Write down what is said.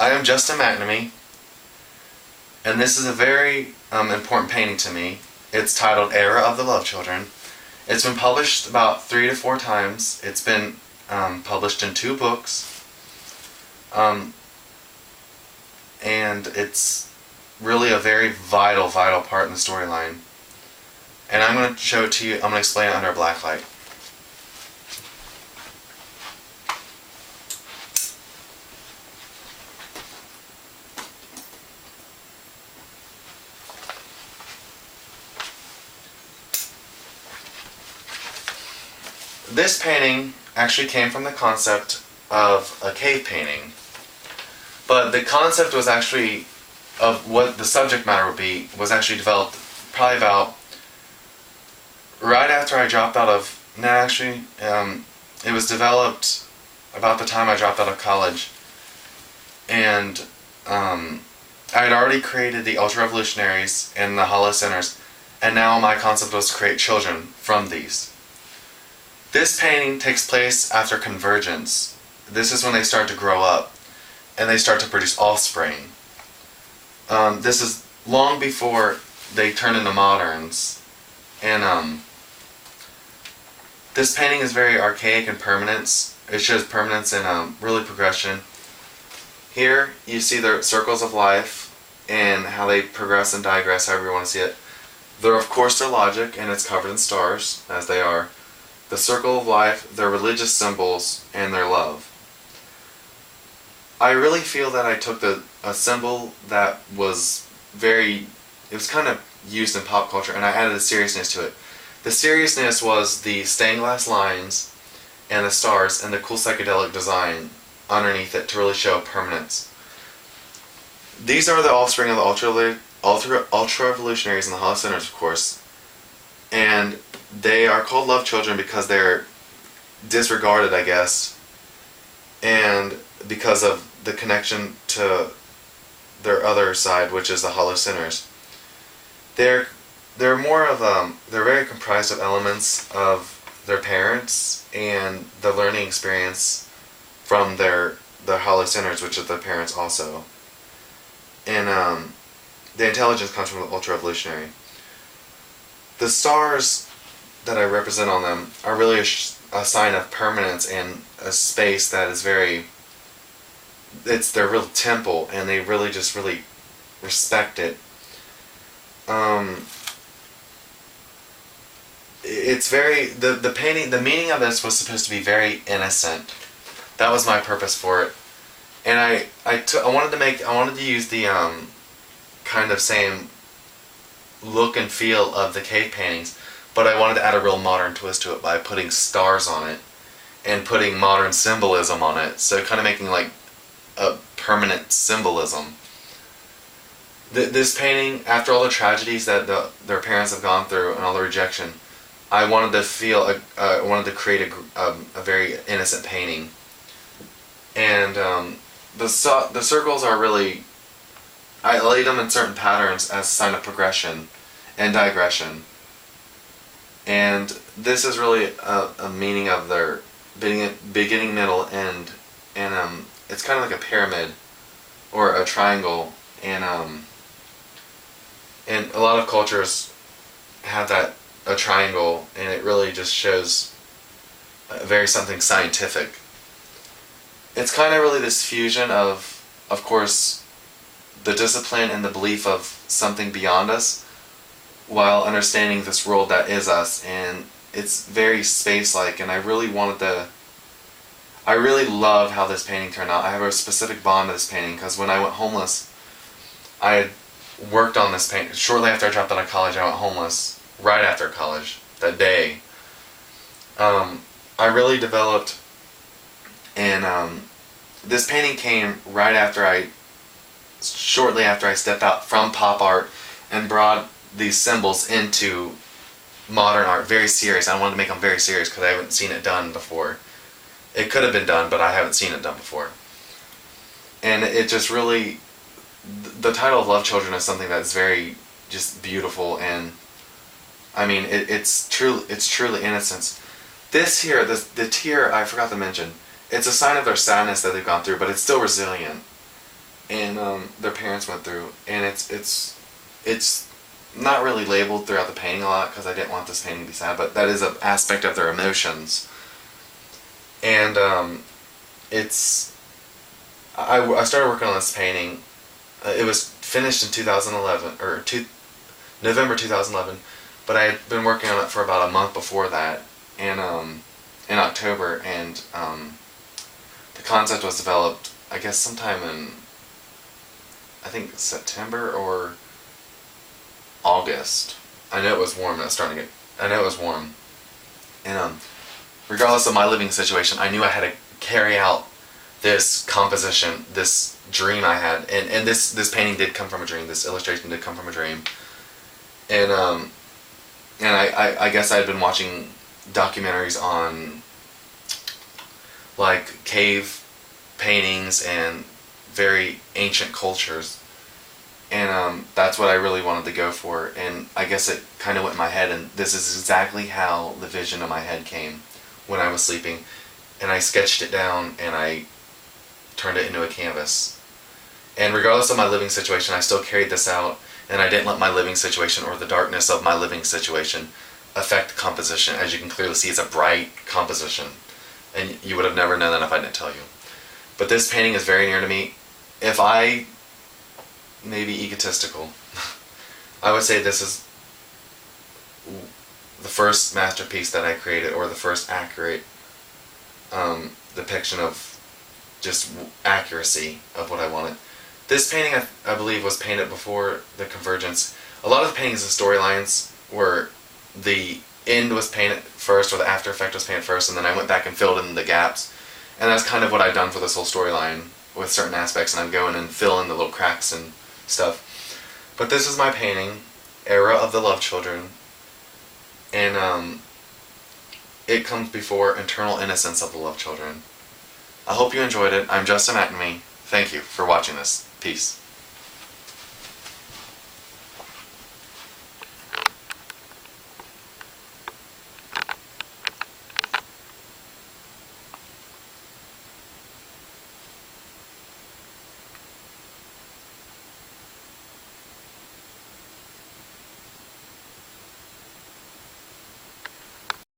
I am Justin McNamee, and this is a very important painting to me. It's titled Era of the Love Children. It's been published about 3 to 4 times. It's been published in 2 books, and it's really a very vital part in the storyline. And I'm going to show it to you. I'm going to explain it under a black light. This painting actually came from the concept of a cave painting, but the concept was actually of what the subject matter would be was actually developed probably about right after I dropped out of, it was developed about the time I dropped out of college, and I had already created the Ultra Revolutionaries and the Hollow Sinners, and now my concept was to create children from these. This painting takes place after convergence. This is when they start to grow up and they start to produce offspring. This is long before they turn into moderns. And this painting is very archaic in permanence. It shows permanence and really progression. Here you see the circles of life and how they progress and digress, however you want to see it. They're of course their logic, and it's covered in stars, as they are. The circle of life, their religious symbols, and their love. I really feel that I took a symbol that was it was kind of used in pop culture, and I added a seriousness to it. The seriousness was the stained glass lines and the stars and the cool psychedelic design underneath it to really show permanence. These are the offspring of the Ultra Revolutionaries and the Hollow Sinners, of course, and they are called love children because they're disregarded, I guess, and because of the connection to their other side, which is the Hollow Sinners. They're very comprised of elements of their parents and the learning experience from the Hollow Sinners, which is their parents also. And the intelligence comes from the Ultra Revolutionary. The stars that I represent on them are really a sign of permanence and a space that is it's their real temple, and they really respect it. It's very, the painting, the meaning of this was supposed to be very innocent. That was my purpose for it. And I wanted to use the kind of same look and feel of the cave paintings, but I wanted to add a real modern twist to it by putting stars on it and putting modern symbolism on it, so kind of making like a permanent symbolism. This painting, after all the tragedies that their parents have gone through and all the rejection, I wanted to create a very innocent painting. And the circles are really, I laid them in certain patterns as a sign of progression and digression. And this is really a meaning of their beginning, middle, end, and it's kind of like a pyramid or a triangle, and a lot of cultures have a triangle, and it really just shows very something scientific. It's kind of really this fusion of course, the discipline and the belief of something beyond us, while understanding this world that is us, and it's very space-like, and I really love how this painting turned out. I have a specific bond to this painting, because when I went homeless, I had worked on this painting. Shortly after I dropped out of college, I went homeless, right after college, that day. I really developed, and this painting came shortly after I stepped out from pop art and brought these symbols into modern art, very serious. I wanted to make them very serious because I haven't seen it done before. It could have been done, but I haven't seen it done before. And it just really, the title of Love Children is something that's very just beautiful, and I mean it's truly innocence. This here, the tear, I forgot to mention, it's a sign of their sadness that they've gone through, but it's still resilient. and their parents went through, and it's not really labeled throughout the painting a lot because I didn't want this painting to be sad, but that is an aspect of their emotions. And it's I started working on this painting. It was finished in 2011 or November 2011, but I had been working on it for about a month before that, and in October, and the concept was developed, I guess, sometime in, I think, September or August. I know it was warm. It was starting to get. I know it was warm, and regardless of my living situation, I knew I had to carry out this composition, this dream I had, and this painting did come from a dream. This illustration did come from a dream, and I guess I had been watching documentaries on like cave paintings and very ancient cultures, and that's what I really wanted to go for. And I guess it kind of went in my head, and this is exactly how the vision in my head came when I was sleeping, and I sketched it down and I turned it into a canvas. And regardless of my living situation, I still carried this out, and I didn't let my living situation or the darkness of my living situation affect the composition. As you can clearly see, it's a bright composition, and you would have never known that if I didn't tell you. But this painting is very near to me. If I may be egotistical, I would say this is the first masterpiece that I created, or the first accurate depiction of just accuracy of what I wanted. This painting, I believe, was painted before the Convergence. A lot of the paintings and storylines were the end was painted first, or the after effect was painted first, and then I went back and filled in the gaps. And that's kind of what I've done for this whole storyline with certain aspects, and I'm going and fill in the little cracks and stuff. But this is my painting, Era of the Love Children, and it comes before Eternal Innocence of the Love Children. I hope you enjoyed it. I'm Justin McNamee. Thank you for watching this. Peace.